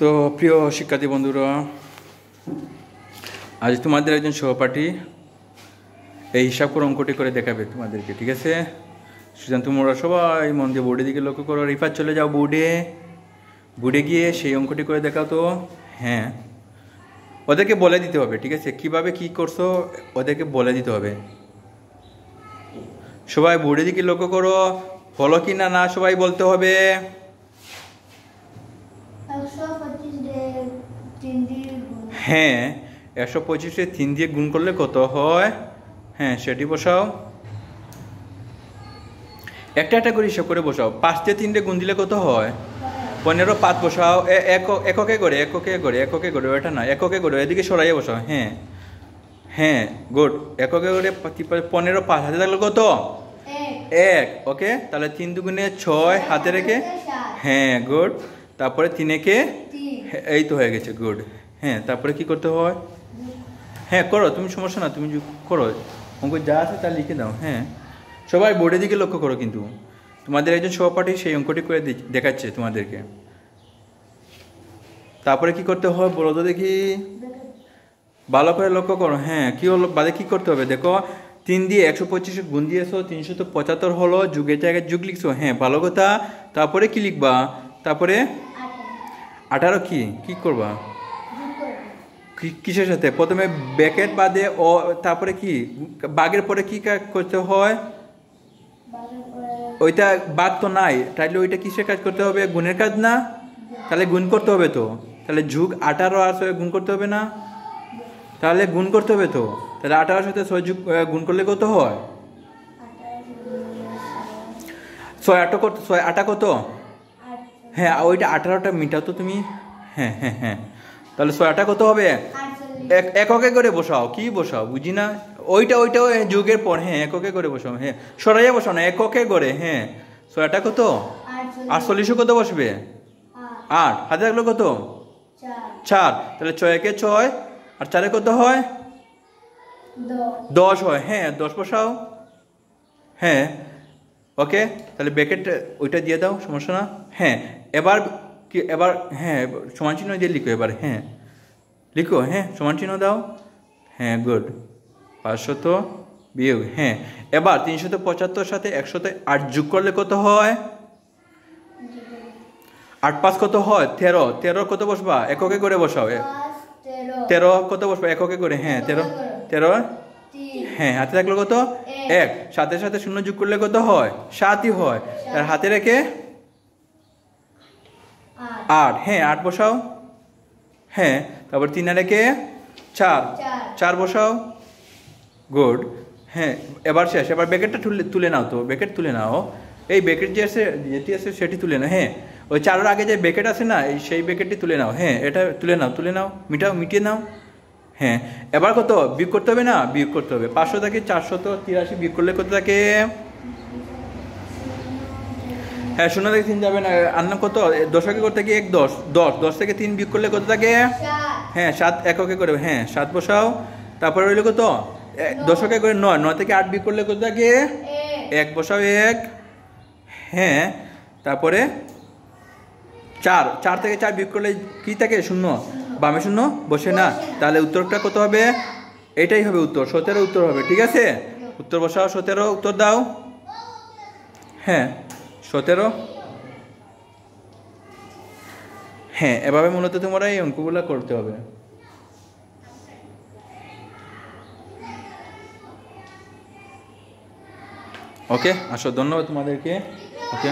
তো প্রিয় শিক্ষার্থী বন্ধুরা, আজ তোমাদের একজন সহপাঠী এই হিসাব করে অঙ্কটি করে দেখাবে তোমাদেরকে, ঠিক আছে? সুতরাং তোমরা সবাই মন দিয়ে বোর্ডের দিকে লক্ষ্য করো। রিফাত চলে যাও বোর্ডে গিয়ে সেই অঙ্কটি করে দেখাও তো। হ্যাঁ, ওদেরকে বলে দিতে হবে, ঠিক আছে? কিভাবে কি করছো ওদেরকে বলে দিতে হবে। সবাই বোর্ডের দিকে লক্ষ্য করো, হলো কি না না সবাই বলতে হবে। হ্যাঁ, 125-এ 3 দিয়ে গুণ করলে কত হয়? হ্যাঁ, সেটি বসাও। একটা করে হিসাব করে বসাও। 5 দিয়ে 3 দিয়ে গুণ দিলে কত হয়? 15। 5 বসাও। এককে করে ওটা না, এককে করে এদিকে সরাইয়ে বসাও। হ্যাঁ হ্যাঁ, গুড। এককে করে 15, 5 হাতে থাকলে কত? 1। ওকে, তাহলে 3 দুগুণে 6 হাতে রেখে, হ্যাঁ গুড। তারপরে 3 একে, এই তো হয়ে গেছে, গুড। হ্যাঁ, তারপরে কি করতে হয়? হ্যাঁ করো, তুমি সমস্যা না, তুমি করো, অঙ্ক যা আছে তা লিখে দাও। হ্যাঁ, সবাই বোর্ডের দিকে লক্ষ্য করো, কিন্তু তোমাদের একজন সহপাঠী সেই অঙ্কটি করে দেখাচ্ছে তোমাদেরকে। তারপরে কি করতে হয় বলো তো দেখি, ভালো করে লক্ষ্য করো। হ্যাঁ, কি হলো বাদে কি করতে হবে দেখো। 3 দিয়ে 125 গুণ দিয়েছো, 375 হলো, যুগের জায়গায় যুগ লিখছো। হ্যাঁ, ভালো কথা। তারপরে কি লিখবা? তারপরে 18 কি করবা? কিসের সাথে? প্রথমে ব্র্যাকেট বাদে ও, তারপরে কি বাঘের পরে কি করতে হয়? ওইটা বাঘ তো নাই, তাইলে ওইটা কিসের কাজ করতে হবে? গুণের কাজ না? তাহলে গুণ করতে হবে তো। তাহলে যুগ 18 আর 6 গুণ করতে হবে না? তাহলে গুণ করতে হবে তো। তাহলে 18 সাথে 6 যুগ গুণ করলে কত হয়? 6 8 কত? হ্যাঁ, ওইটা 18টা মিটাও তো তুমি। হ্যাঁ হ্যাঁ হ্যাঁ, তাহলে 6 8 কত হবে? এককে করে বসাও। কি বসাও বুঝি না। ওইটা যুগের পর। হ্যাঁ, এককে করে বসাও। হ্যাঁ, সরাইয়া বসাও না, এককে করে। হ্যাঁ, 6 8 কত? 48 কত বসবে? 8 হাতে থাকলো কত? 4। তাহলে 6 একে 6 আর 4 কত হয়? 10 হয়। হ্যাঁ, 10 বসাও। হ্যাঁ ওকে, তাহলে ব্র্যাকেট ওইটা দিয়ে দাও, সমস্যা না। হ্যাঁ, এবার হ্যাঁ সমান চিহ্ন দিয়ে লিখো এবার। হ্যাঁ লিখো, হ্যাঁ সমান চিহ্ন দাও। হ্যাঁ গুড। 500 বিয়োগ, হ্যাঁ এবার 375 সাথে 108 যোগ করলে কত হয়? 8 5 কত হয়? 13। 13 কত বসবা? এককে করে বসাও। 13 কত বসবা? এককে করে। হ্যাঁ 13 হ্যাঁ, হাতে থাকলো কত? 1। সাথে সাথে 0 যোগ করলে কত হয়? 7ই হয়। আর হাতে রেখে 8। হ্যাঁ 8 বসাও। হ্যাঁ, তারপর 3 রেখে 4 বসাও। গুড। হ্যাঁ, এবার শেষ। এবার ব্র্যাকেটটা তুলে নাও তো, ব্র্যাকেট তুলে নাও। এই ব্র্যাকেট যেটি আছে সেটি তুলে নাও। হ্যাঁ, ওই 4-এর আগে যে ব্র্যাকেট আছে না, এই সেই ব্র্যাকেটটি তুলে নাও। হ্যাঁ, এটা তুলে নাও, মিটিয়ে নাও। হ্যাঁ, এবার কত বিয়োগ করতে হবে না? বিয়োগ করতে হবে। 500 থেকে 483 বিয়োগ করলে কত থাকে? হ্যাঁ, 0 থেকে 3 যাবে না। আন্না কত? 10 করতে গিয়ে 1 10 10 10 থেকে 3 বিয়োগ করলে কত থাকে? হ্যাঁ 7 এককে করে। হ্যাঁ 7 বসাও। তারপরে রইল কত? 10 করে 9 9 থেকে 8 বিয়োগ করলে কত থাকে? 1 বসাও। 1। হ্যাঁ, তারপরে 4 থেকে 4 বিয়োগ করলে কি থাকে? 0। বামে 0 বসে না, তাহলে উত্তরটা কত হবে? এটাই হবে উত্তর। 17 উত্তর হবে, ঠিক আছে? উত্তর বসাও। 17 উত্তর দাও। হ্যাঁ 17। হ্যাঁ, এভাবে মূলত তোমরা এই অঙ্কগুলো করতে হবে। ওকে, আসো, ধন্যবাদ তোমাদেরকে। ওকে।